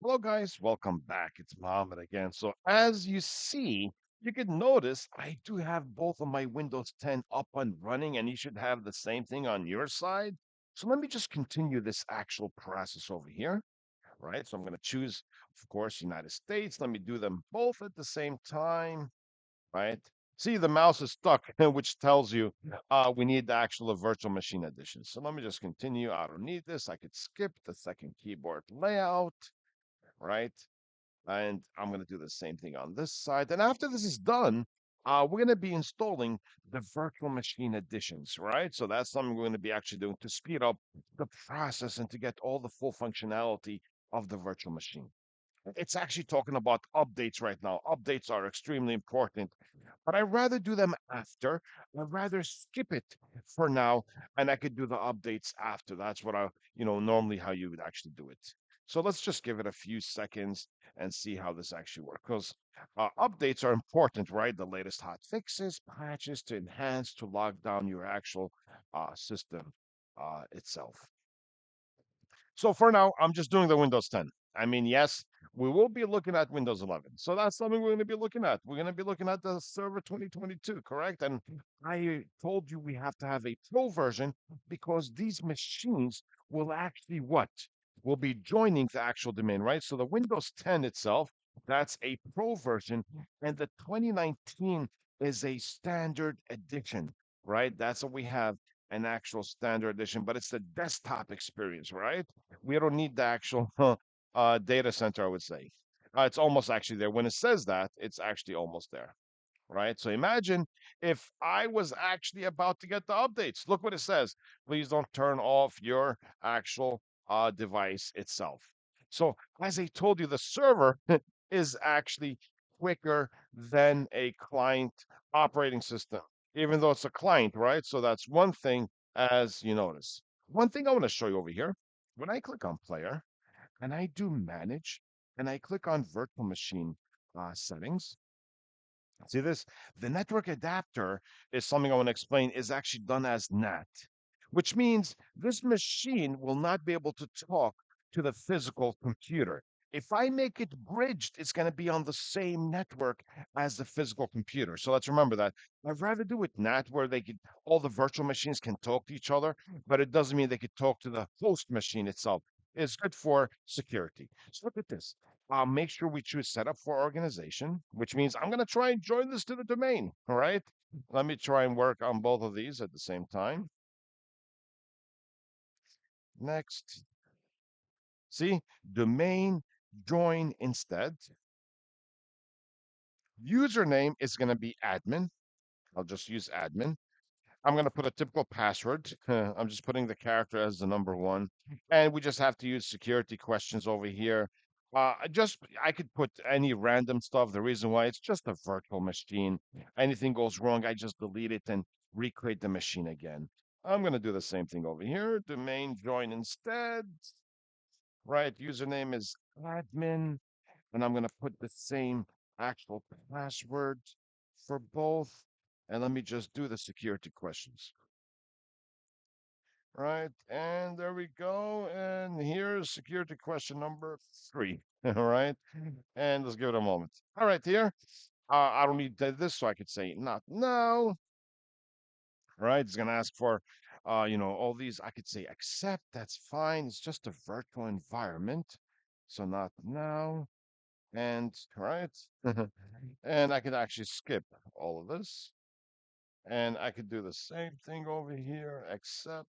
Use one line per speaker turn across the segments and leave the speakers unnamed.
Hello, guys. Welcome back. It's Mohammed again. So, as you see, you can notice I do have both of my Windows 10 up and running, and you should have the same thing on your side. So, let me just continue this actual process over here, right? So, I'm going to choose, of course, United States. Let me do them both at the same time, right? See, the mouse is stuck, which tells you we need the actual virtual machine edition. So, let me just continue. I don't need this. I could skip the second keyboard layout, right? And I'm going to do the same thing on this side. And after this is done, we're going to be installing the virtual machine editions, right? So that's something we're going to be actually doing to speed up the process and to get all the full functionality of the virtual machine. It's actually talking about updates right now. Updates are extremely important, but I'd rather do them after. I'd rather skip it for now, and I could do the updates after. That's what normally how you would actually do it. So let's just give it a few seconds and see how this actually works. Because updates are important, right? The latest hot fixes, patches to enhance, to lock down your actual system itself. So for now, I'm just doing the Windows 10. I mean, yes, we will be looking at Windows 11. So that's something we're going to be looking at. We're going to be looking at the Server 2022, correct? And I told you we have to have a pro version because these machines will actually what? Will be joining the actual domain, right? So the Windows 10 itself, that's a pro version, and the 2019 is a standard edition, right? That's what we have, an actual standard edition, but it's the desktop experience, right? We don't need the actual data center, I would say. It's almost actually there. When it says that, it's actually almost there, right? So imagine if I was actually about to get the updates. Look what it says. Please don't turn off your actual device itself. So, as I told you, the server is actually quicker than a client operating system, even though it's a client, right? So, that's one thing as you notice. One thing I want to show you over here when I click on player and I do manage and I click on virtual machine settings. See this? The network adapter is something I want to explain is actually done as NAT, which means this machine will not be able to talk to the physical computer. If I make it bridged, it's going to be on the same network as the physical computer. So let's remember that. I'd rather do it NAT where they could all the virtual machines can talk to each other, but it doesn't mean they could talk to the host machine itself. It's good for security. So look at this. Make sure we choose setup for organization, which means I'm going to try and join this to the domain. All right. Let me try and work on both of these at the same time. Next. See, domain join instead. Username is going to be admin. I'll just use admin. I'm going to put a typical password. I'm just putting the character as the number one. And we just have to use security questions over here. I could put any random stuff. The reason why it's just a virtual machine. Anything goes wrong, I just delete it and recreate the machine again. I'm going to do the same thing over here. Domain join instead. Right. Username is admin. And I'm going to put the same actual password for both. And let me just do the security questions. Right, and there we go. And here's security question number 3. All right, and let's give it a moment. All right, here. I don't need this, so I could say not now. Right, it's gonna ask for, all these. I could say accept. That's fine. It's just a virtual environment, so not now. And right, and I could actually skip all of this, and I could do the same thing over here. Accept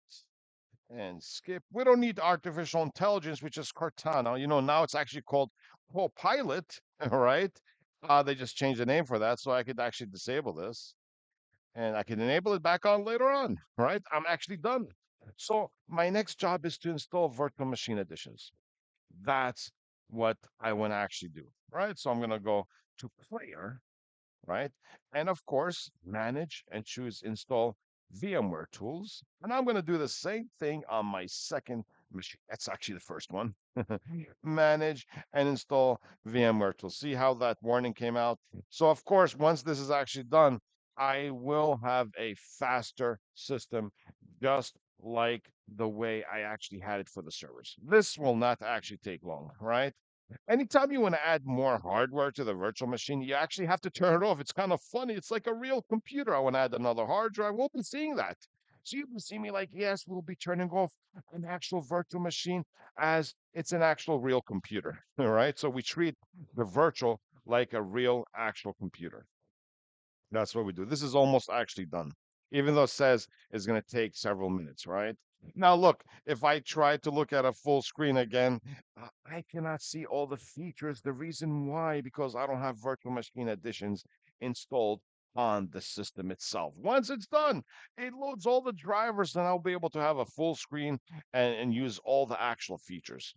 and skip. We don't need artificial intelligence, which is Cortana. Now it's actually called Copilot, right? They just changed the name for that, so I could actually disable this and I can enable it back on later on, right? I'm actually done. So my next job is to install virtual machine editions. That's what I want to actually do, right? So I'm going to go to player, right? And of course, manage and choose install VMware tools. And I'm going to do the same thing on my second machine. That's actually the first one. Manage and install VMware tools. See how that warning came out? So, of course, once this is actually done, I will have a faster system, just like the way I actually had it for the servers. This will not actually take long, right? Anytime you want to add more hardware to the virtual machine, you actually have to turn it off. It's kind of funny. It's like a real computer. I want to add another hard drive. We'll be seeing that. So you will see me like, yes, we'll be turning off an actual virtual machine as it's an actual real computer. All right. So we treat the virtual like a real actual computer. That's what we do. This is almost actually done, even though it says it's going to take several minutes, right? Now, look, if I try to look at a full screen again, I cannot see all the features. The reason why, because I don't have virtual machine additions installed on the system itself. Once it's done, it loads all the drivers, and I'll be able to have a full screen and use all the actual features.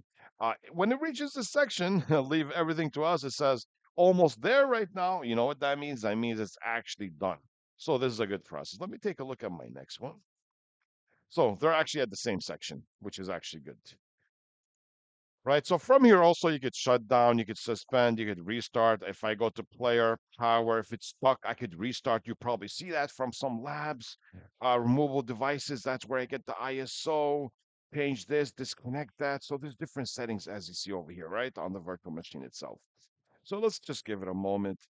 When it reaches this section, leave everything to us. It says almost there right now. You know what that means? That means it's actually done. So this is a good process. Let me take a look at my next one. So they're actually at the same section, which is actually good. Right. So from here also you could shut down, you could suspend, you could restart. If I go to player power, if it's stuck, I could restart. You probably see that from some labs, removable devices. That's where I get the ISO, change this, disconnect that. So there's different settings as you see over here, right? On the virtual machine itself. So let's just give it a moment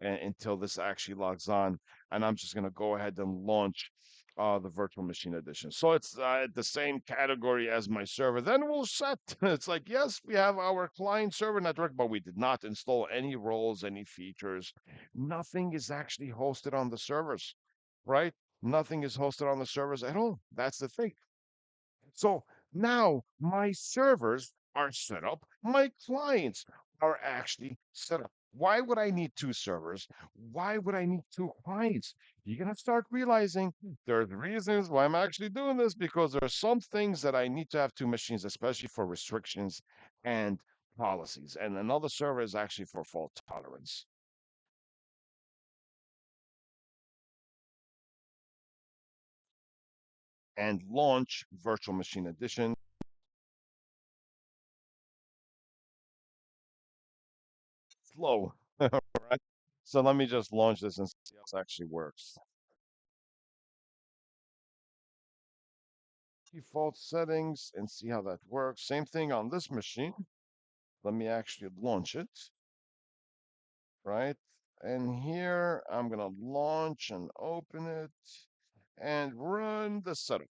until this actually logs on. And I'm just going to go ahead and launch the virtual machine edition. So it's the same category as my server. Then we'll set. It's like, yes, we have our client server network, but we did not install any roles, any features. Nothing is actually hosted on the servers, right? Nothing is hosted on the servers at all. That's the thing. So now my servers are set up. My clients are actually set up. Why would I need two servers? Why would I need two clients? You're going to start realizing there's reasons why I'm actually doing this because there are some things that I need to have two machines, especially for restrictions and policies. And another server is actually for fault tolerance. And launch Virtual Machine Edition. Slow. Right? So let me just launch this and see how this actually works. Default settings and see how that works. Same thing on this machine. Let me actually launch it, right? And here I'm going to launch and open it and run the setup.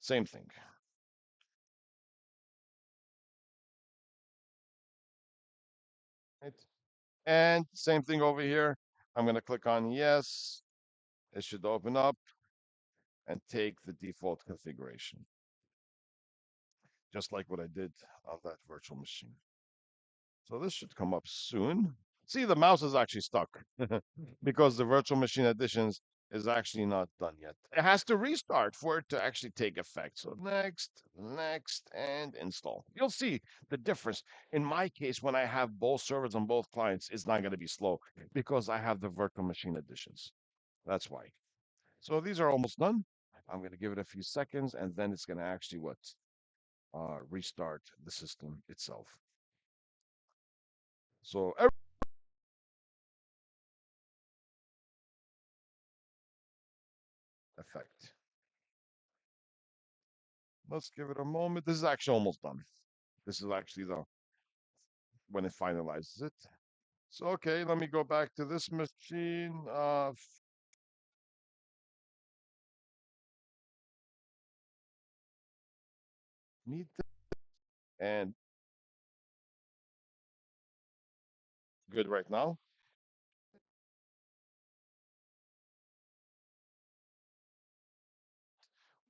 Same thing. Right? And same thing over here. I'm going to click on yes. It should open up and take the default configuration, just like what I did on that virtual machine. So this should come up soon. See, the mouse is actually stuck because the virtual machine additions is actually not done yet. It has to restart for it to actually take effect. So next, and install. You'll see the difference. In my case, when I have both servers on both clients, it's not going to be slow because I have the virtual machine additions. That's why. So these are almost done. I'm going to give it a few seconds, and then it's going to actually what? Restart the system itself. So effect. Let's give it a moment. This is actually almost done. This is actually the when it finalizes it. So okay, let me go back to this machine. Need this and good right now.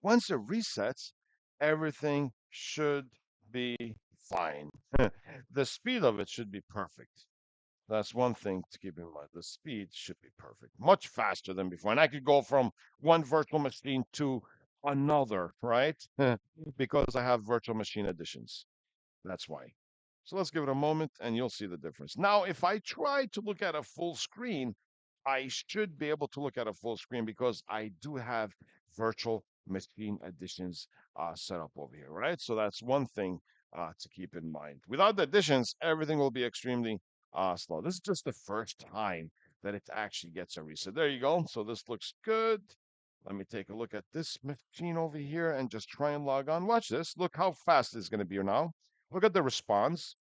Once it resets, everything should be fine. The speed of it should be perfect. That's one thing to keep in mind. The speed should be perfect, much faster than before. And I could go from one virtual machine to another, right? Because I have virtual machine additions. That's why. So let's give it a moment and you'll see the difference. Now, if I try to look at a full screen, I should be able to look at a full screen because I do have virtual machine additions set up over here, right? So that's one thing to keep in mind. Without the additions, everything will be extremely slow. This is just the first time that it actually gets a reset. There you go. So this looks good. Let me take a look at this machine over here and just try and log on. Watch this. Look how fast it's going to be now. Look at the response.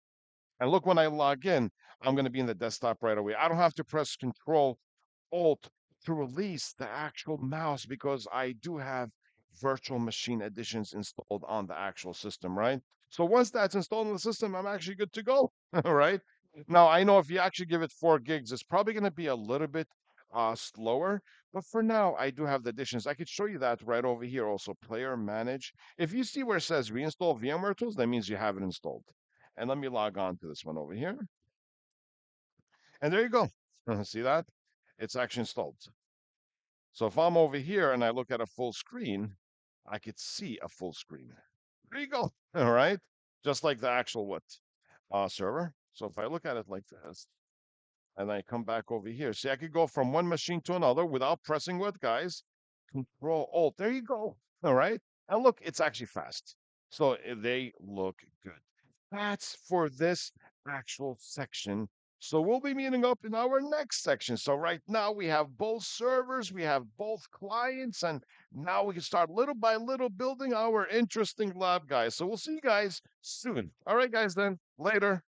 And look, when I log in, I'm going to be in the desktop right away. I don't have to press Control Alt to release the actual mouse because I do have virtual machine editions installed on the actual system, right? So once that's installed on the system, I'm actually good to go, right? Now, I know if you actually give it 4 gigs, it's probably going to be a little bit slower, but for now, I do have the additions. I could show you that right over here also, player manage. If you see where it says reinstall VMware tools, that means you have it installed. And let me log on to this one over here. And there you go. See that? It's actually installed. So if I'm over here and I look at a full screen, I could see a full screen. There you go. All right. Just like the actual what server. So if I look at it like this and I come back over here, see, I could go from one machine to another without pressing what, guys? Control Alt. There you go. All right. And look, it's actually fast. So they look good. That's for this actual section. So we'll be meeting up in our next section. So right now we have both servers, we have both clients, and now we can start little by little building our interesting lab, guys. So we'll see you guys soon. All right, guys, then later.